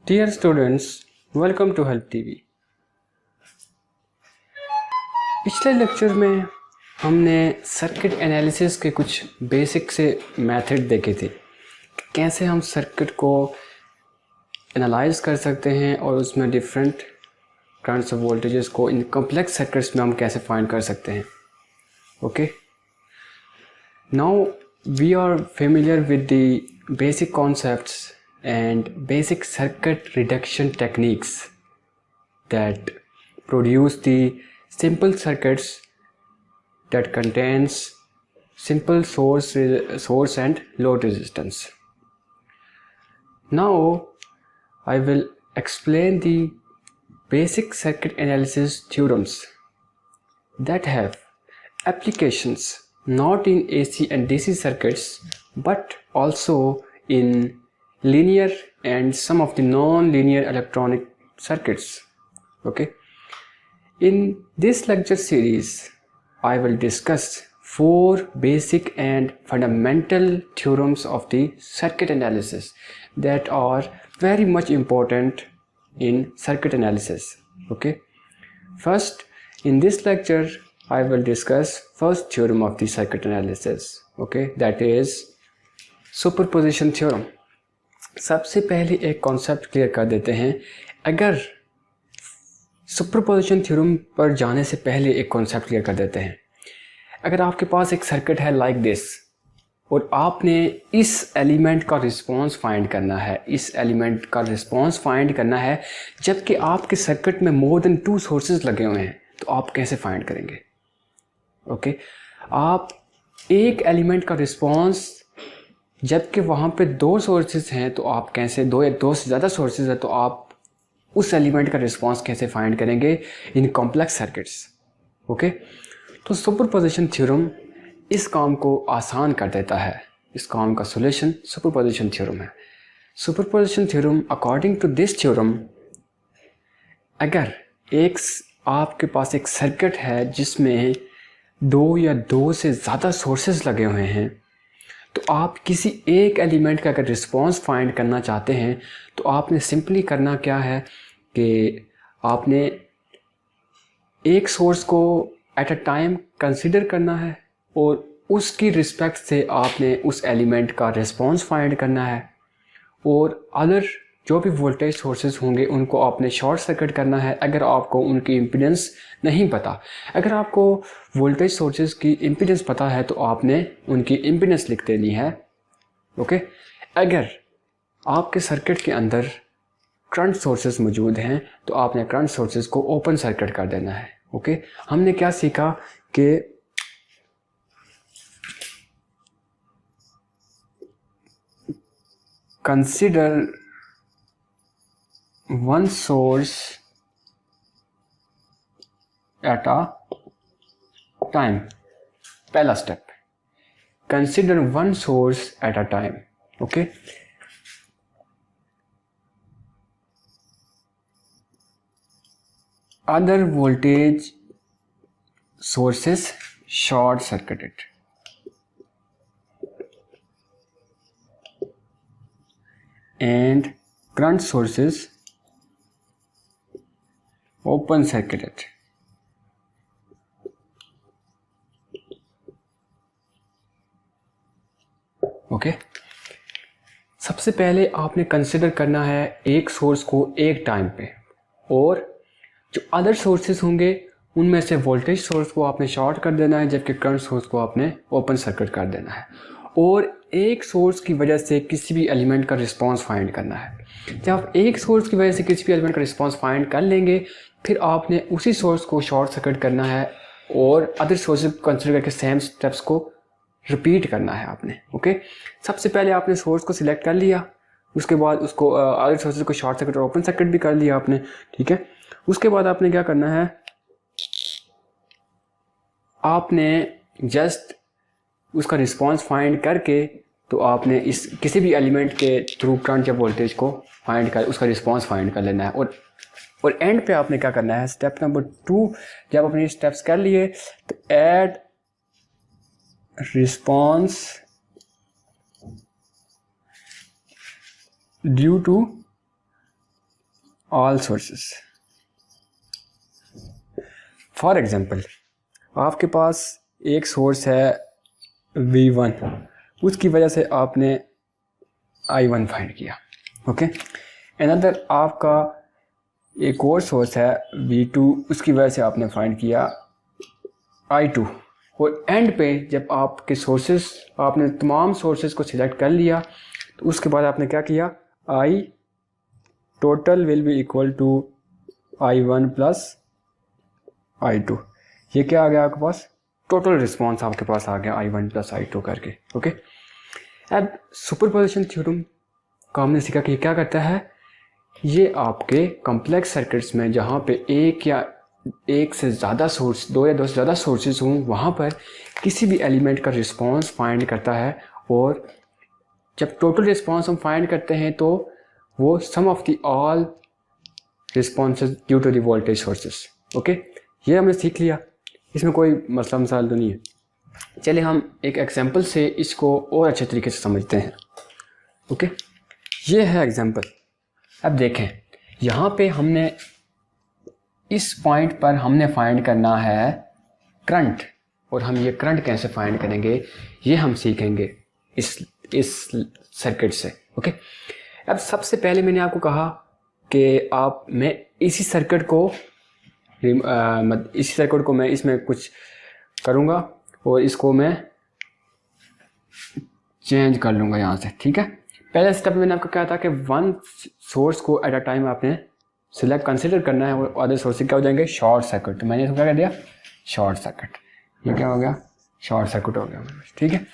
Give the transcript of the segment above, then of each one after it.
Dear students, welcome to Help TV। पिछले lecture में हमने सर्किट एनालिसिस के कुछ बेसिक से मेथड देखे थे, कैसे हम सर्किट को एनालाइज कर सकते हैं और उसमें डिफरेंट करंट्स ऑफ वोल्टेजेस को इन कॉम्प्लेक्स सर्किट्स में हम कैसे फाइंड कर सकते हैं। Okay, now we are familiar with the basic concepts and basic circuit reduction techniques that produce the simple circuits that contains simple source and load resistance. Now I will explain the basic circuit analysis theorems that have applications not in AC and DC circuits but also in linear and some of the non-linear electronic circuits. Okay, in this lecture series I will discuss 4 basic and fundamental theorems of the circuit analysis that are very much important in circuit analysis. Okay, first in this lecture I will discuss first theorem of the circuit analysis. Okay, that is superposition theorem. सबसे पहले एक concept clear कर देते हैं। अगर superposition theorem पर जाने से पहले एक कॉन्सेप्ट क्लियर कर देते हैं। अगर आपके पास एक सर्किट है लाइक दिस और आपने इस एलिमेंट का रिस्पांस फाइंड करना है, इस एलिमेंट का रिस्पांस फाइंड करना है, जबकि आपके सर्किट में मोर देन 2 सोर्सेज लगे हुए हैं, तो आप कैसे फाइंड करेंगे? ओके, आप एक एलिमेंट का रिस्पांस जबकि वहाँ पे 2 सोर्सेज हैं, तो आप कैसे दो से ज़्यादा सोर्सेज है तो आप उस एलिमेंट का रिस्पांस कैसे फाइंड करेंगे इन कॉम्प्लेक्स सर्किट्स। ओके, तो सुपरपोजिशन थ्योरम इस काम को आसान कर देता है। इस काम का सॉल्यूशन सुपरपोजिशन थ्योरम है। Superposition theorem according to this theorem, अगर आपके पास एक सर्किट है जिसमें 2 या 2 से ज़्यादा सोर्सेज लगे हुए हैं, तो आप किसी एक एलिमेंट का अगर रिस्पांस फाइंड करना चाहते हैं तो आपने सिंपली करना क्या है कि आपने एक सोर्स को एट अ टाइम कंसीडर करना है और उसकी रिस्पेक्ट से आपने उस एलिमेंट का रिस्पांस फाइंड करना है, और अदर जो भी वोल्टेज सोर्सेज होंगे उनको आपने शॉर्ट सर्किट करना है अगर आपको उनकी इम्पीडेंस नहीं पता। अगर आपको वोल्टेज सोर्सेज की इम्पीडेंस पता है तो आपने उनकी इम्पीडेंस लिख देनी है। ओके, अगर आपके सर्किट के अंदर करंट सोर्सेज मौजूद हैं तो आपने करंट सोर्सेज को ओपन सर्किट कर देना है। ओके, हमने क्या सीखा कि consider one source at a time। पहला step, consider one source at a time। okay, other voltage sources short circuited and current sources open circuited. Okay, सबसे पहले आपने कंसिडर करना है एक सोर्स को एक टाइम पे, और जो अदर सोर्सेज होंगे उनमें से वोल्टेज सोर्स को आपने शॉर्ट कर देना है, जबकि करंट सोर्स को आपने ओपन सर्किट कर देना है, और एक सोर्स की वजह से किसी भी एलिमेंट का रिस्पांस फाइंड करना है। जब आप एक सोर्स की वजह से किसी भी एलिमेंट का रिस्पांस फाइंड कर लेंगे, फिर आपने उसी सोर्स को शॉर्ट सर्किट करना है और अदर सोर्सेज को कंसिडर करके सेम स्टेप्स को रिपीट करना है आपने। ओके, सबसे पहले आपने सोर्स को सिलेक्ट कर लिया, उसके बाद उसको अदर सोर्सेज को शॉर्ट सर्किट और ओपन सर्किट भी कर लिया आपने। ठीक है, उसके बाद आपने क्या करना है, आपने जस्ट उसका रिस्पांस फाइंड करके तो आपने इस किसी भी एलिमेंट के थ्रू करंट या वोल्टेज को फाइंड कर उसका रिस्पांस फाइंड कर लेना है, और एंड पे आपने क्या करना है, स्टेप नंबर 2, जब आपने स्टेप्स कर लिए तो add response due to all sources. For example आपके पास एक सोर्स है V1, उसकी वजह से आपने I1 फाइंड किया, ओके। अनदर आपका एक और सोर्स है V2, उसकी वजह से आपने फाइंड किया I2। और एंड पे जब आपके सोर्सेस, आपने तमाम सोर्सेस को सिलेक्ट कर लिया, तो उसके बाद आपने क्या किया, I total will be equal to I1 plus I2। ये क्या आ गया आपके पास, टोटल रिस्पॉन्स आपके पास आ गया I1 प्लस I2 करके, ओके। अब सुपरपोजिशन थ्योरम का हमने सीखा कि क्या करता है, ये आपके कॉम्प्लेक्स सर्किट्स में जहाँ पे एक या एक से ज़्यादा सोर्स, दो या दो से ज़्यादा सोर्सेज हों, वहाँ पर किसी भी एलिमेंट का रिस्पॉन्स फाइंड करता है। और जब टोटल रिस्पॉन्स हम फाइंड करते हैं तो वो sum of the all responses due to the voltage sources, okay. ये हमने सीख लिया, इसमें कोई मसला मसाइल तो नहीं है। चलिए हम एक एग्जांपल से इसको और अच्छे तरीके से समझते हैं, ओके। ये है एग्जांपल। अब देखें, यहाँ पे हमने इस पॉइंट पर हमने फाइंड करना है करंट, और हम ये करंट कैसे फाइंड करेंगे ये हम सीखेंगे इस सर्किट से, ओके। अब सबसे पहले मैंने आपको कहा कि मैं इसी सर्किट को मैं इसमें कुछ करूँगा और इसको मैं चेंज कर लूँगा यहाँ से, ठीक है। पहले स्टेप में मैंने आपको कहा था कि वन सोर्स को एट अ टाइम आपने सिलेक्ट कंसिडर करना है और अदर सोर्स क्या हो जाएंगे, शॉर्ट सर्किट। तो मैंने इसको क्या कर दिया, शॉर्ट सर्किट। ये क्या हो गया, शॉर्ट सर्किट हो गया, ठीक है।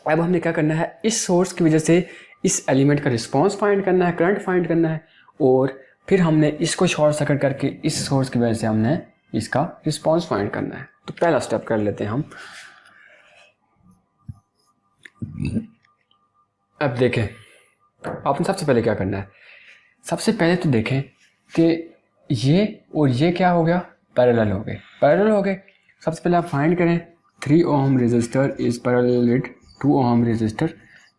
अब हमने क्या करना है, इस सोर्स की वजह से इस एलिमेंट का रिस्पॉन्स फाइंड करना है, करंट फाइंड करना है, और फिर हमने इसको शॉर्ट सर्किट करके इस सोर्स की वजह से हमने इसका रिस्पॉन्स फाइंड करना है। तो पहला स्टेप कर लेते हैं हम। अब देखें, आपने सबसे पहले क्या करना है, सबसे पहले तो देखें कि ये और ये क्या हो गया, पैरेलल हो गए, पैरेलल हो गए। सबसे पहले आप फाइंड करें 3 ohm resistor is parallel with 2 ohm resistor,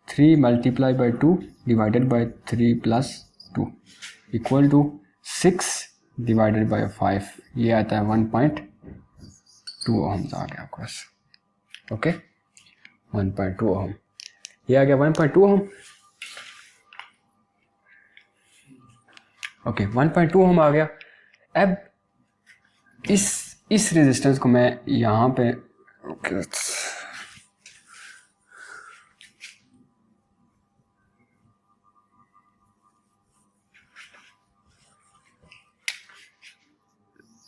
3 multiply by 2 divided by 3 plus 2 equal to 6 divided by 5, ये आता है 1.2 ओम्स आ गया आपके पास, ओके। 1.2 ओम, ये आ गया 1.2 ओम, ओके। 1.2 ओम आ गया। अब इस रेजिस्टेंस को मैं यहाँ पे, ओके,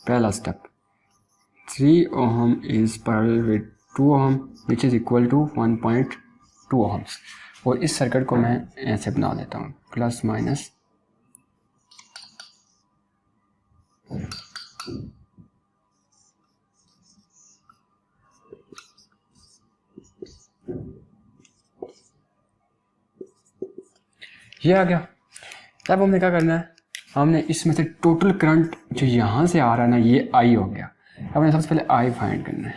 पहला step, 3 ohm is parallel with 2 ohm which is equal to 1.2 ohms. और इस सर्किट को मैं ऐसे बना देता हूँ, प्लस माइनस ये आ गया। अब हमने क्या करना है, हमने इसमें से टोटल करंट जो यहाँ से आ रहा है ना, ये आई हो गया। अब हमने सबसे पहले आई फाइंड करना है,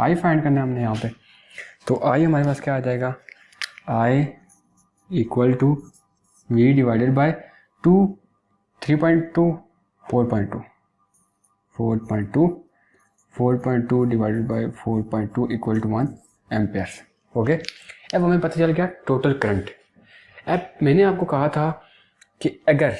आई फाइंड करना है हमने यहाँ पे। तो आई हमारे पास क्या आ जाएगा, I equal to V divided by 2, 3.2, 4.2, 4.2 divided by 4.2 equal to 1 ampere, okay. अब हमें पता चल गया टोटल करंट। अब मैंने आपको कहा था कि अगर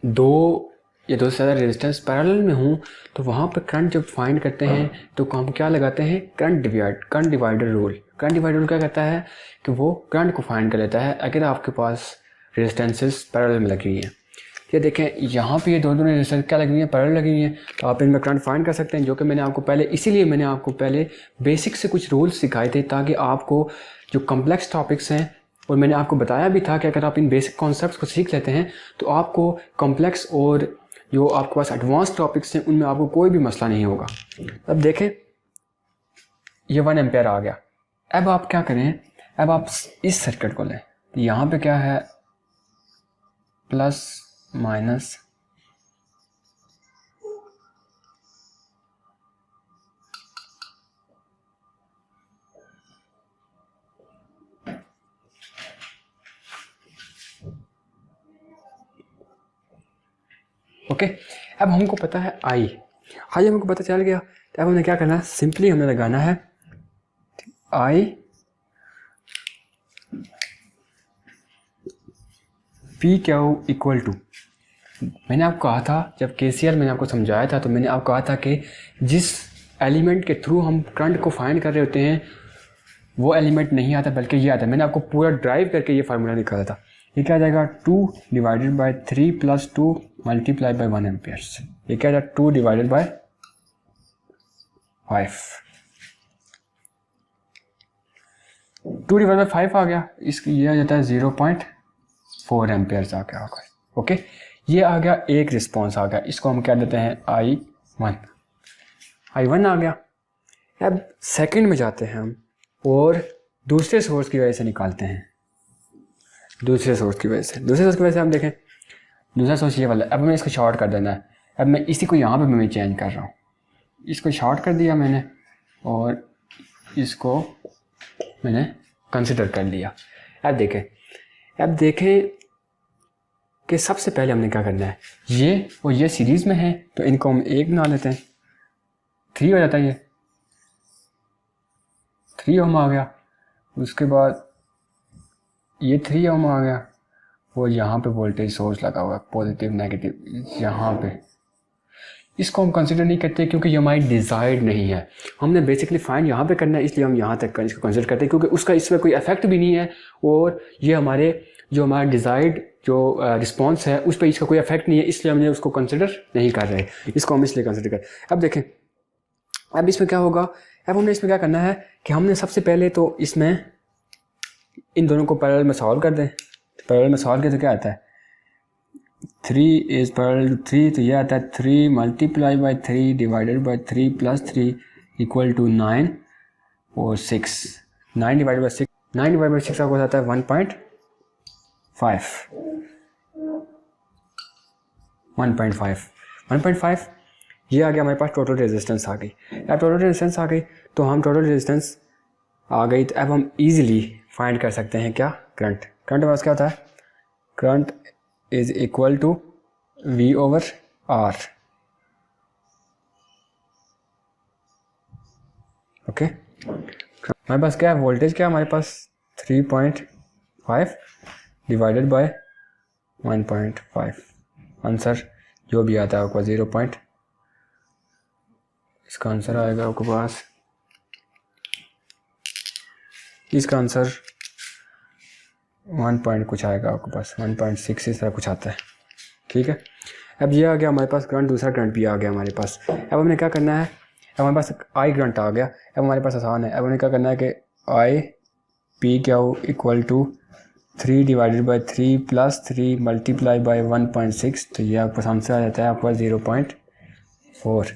दो या दो से ज़्यादा रेजिस्टेंस पैरेलल में हूँ तो वहाँ पर करंट जब फाइंड करते हैं तो हम क्या लगाते हैं, current divider rule. Current divider rule क्या कहता है कि वो करंट को फाइंड कर लेता है अगर आपके पास रेजिस्टेंसेस पैरेलल में लगी हुई हैं। ये देखें, यहाँ पे ये दोनों रेजिस्टेंस क्या लगी हुई हैं, पैरेलल लगी हुई हैं, तो आप इनमें करंट फाइंड कर सकते हैं, जो कि मैंने आपको पहले, इसीलिए मैंने आपको पहले बेसिक से कुछ रूल्स सिखाए थे ताकि आपको जो कॉम्प्लेक्स टॉपिक्स हैं, और मैंने आपको बताया भी था कि अगर आप इन बेसिक कॉन्सेप्ट्स को सीख लेते हैं तो आपको कॉम्प्लेक्स और जो आपके पास एडवांस टॉपिक्स हैं उनमें आपको कोई भी मसला नहीं होगा। अब देखें, ये 1 एम्पेयर आ गया। अब आप क्या करें, अब आप इस सर्किट को लें, यहाँ पे क्या है, प्लस माइनस ओके, अब हमको पता है आई हमको पता चल गया। तो अब हमें क्या करना है, सिंपली हमें लगाना है I P Q equal to, मैंने आपको कहा था जब KCL मैंने आपको समझाया था, तो मैंने आपको कहा था कि जिस एलिमेंट के थ्रू हम करंट को फाइंड कर रहे होते हैं वो एलिमेंट नहीं आता बल्कि ये आता है। मैंने आपको पूरा ड्राइव करके ये फार्मूला निकाला था। ये क्या आ जाएगा 2 divided by 3 plus 2 multiply by 1 amperes. ये क्या आ जाएगा 2 डिवाइडेड बाय 5, 2 डिवाइडेड बाय 5 आ गया। इसकी ये आ जाता है 0.4 एम्पियर्स आ गया होगा। ओके, ये आ गया एक रिस्पॉन्स आ गया, इसको हम क्या देते हैं I1 आ गया। अब सेकंड में जाते हैं हम और दूसरे सोर्स की वजह से निकालते हैं। दूसरे सोर्स की वजह से हम देखें, दूसरा सोर्स ये वाला। अब हमें इसको शॉर्ट कर देना है। अब मैं इसी को यहाँ पे मैं चेंज कर रहा हूँ, इसको शॉर्ट कर दिया मैंने और इसको मैंने कंसिडर कर लिया। अब देखें कि सबसे पहले हमने क्या करना है, ये और ये सीरीज़ में है तो इनको हम एक बना लेते हैं, 3 हो जाता है, ये 3 ओम आ गया। उसके बाद ये 3 ओम आ गया और यहाँ पे वोल्टेज सोर्स लगा हुआ है पॉजिटिव नेगेटिव यहाँ पे। इसको हम कंसिडर नहीं करते क्योंकि ये हमारी डिज़ायर्ड नहीं है। हमने बेसिकली फाइंड यहाँ पे करना है, इसलिए हम यहाँ तक इसको कंसिडर करते हैं क्योंकि उसका इसमें कोई इफेक्ट भी नहीं है और ये हमारा डिज़ायर्ड जो रिस्पॉन्स है उस पर इसका कोई इफेक्ट नहीं है, इसलिए हमने उसको कंसिडर नहीं कर रहे। इसको हम इसलिए कंसिडर कर। अब देखें, अब इसमें क्या होगा, अब हमने इसमें क्या करना है कि हमने सबसे पहले तो इसमें इन दोनों को पैरेलल में सॉल्व कर दें। पैरेलल में सॉल्व किया तो क्या आता है 3 इज पैरेलल टू 3, तो ये आता है 3 multiply by 3 divided by 3 plus 3 equal to 9 और 6। 9 डिवाइडेड बाय 6 आपको आता है 1.5 ये आ गया हमारे पास। टोटल रेजिस्टेंस आ गई। अब टोटल रेजिस्टेंस आ गई तो हम टोटल रेजिस्टेंस आ गई तो अब हम इजीली फाइंड कर सकते हैं क्या, करंट हमारे पास क्या होता है, current is equal to V over R। Okay, हमारे पास क्या है, वोल्टेज क्या है हमारे पास 3.5 डिवाइडेड बाय 1.5, आंसर जो भी आता है आपका 0. इसका आंसर आएगा आपके पास, इसका आंसर 1 पॉइंट कुछ आएगा आपके पास, 1.6 इस तरह कुछ आता है। ठीक है, अब ये आ गया हमारे पास करंट, दूसरा करंट भी आ गया हमारे पास। अब हमने क्या करना है, अब हमारे पास आई करंट आ गया। अब हमारे पास आसान है, अब हमने क्या करना है कि I P Q equal to 3 divided by 3 plus 3 multiply by 1.6, तो ये आपको आंसर आ जाता है आपके पास 0.4।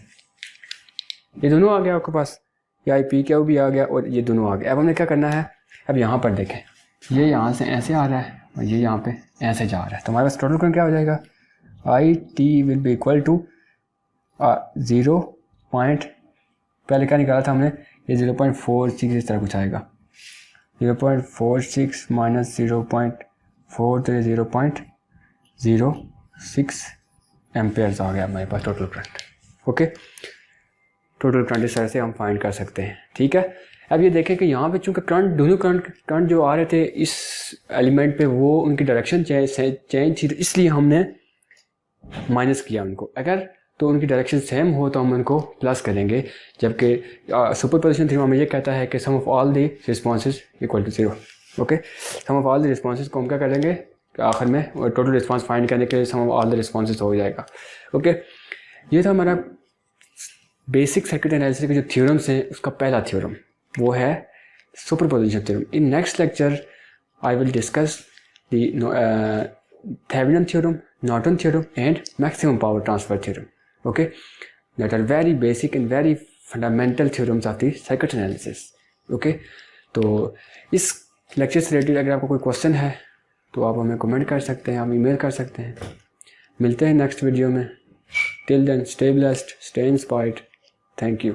ये दोनों आ गया आपके पास, ये आई पी क्यू भी आ गया और ये दोनों आ गए। अब हमने क्या करना है, अब यहाँ पर देखें, ये यहाँ से ऐसे आ रहा है और ये यहाँ पे ऐसे जा रहा है, तो हमारे पास टोटल करंट क्या हो जाएगा, I T will be equal to 0. पहले क्या निकाला था हमने, ये 0.46 इस तरह कुछ आएगा, 0.46 माइनस 0.4 तो ये 0.06 एम्पेयर्स आ गया हमारे पास total current. Okay, total current इस तरह से हम फाइंड कर सकते हैं। ठीक है, अब ये देखें कि यहाँ पे चूँकि करंट दोनों करंट जो आ रहे थे इस एलिमेंट पे वो उनकी डायरेक्शन चेंज थी, तो इसलिए हमने माइनस किया उनको। अगर तो उनकी डायरेक्शन सेम हो तो हम उनको प्लस करेंगे, जबकि सुपरपोजिशन थ्योरम हमें ये कहता है कि sum of all the responses equal to 0। Okay, sum of all the responses को हम क्या करेंगे आखिर में, टोटल रिस्पॉन्स फाइंड करने के लिए सम ऑफ ऑल द रिस्पॉन्सेज हो जाएगा। ओके, ये था हमारा बेसिक सर्किट एनालिसिस के जो थ्योरम्स हैं उसका पहला थ्योरम, वो है superposition theorem. In next lecture I will discuss the Thevenin theorem, Norton theorem and maximum power transfer theorem. Okay, that are very basic and very fundamental theorems of the circuit analysis. Okay, तो इस lecture से related अगर आपको कोई question है तो आप हमें कमेंट कर सकते हैं, आप ईमेल कर सकते हैं। मिलते हैं नेक्स्ट वीडियो में। Till then stay blessed, stay inspired. Thank you.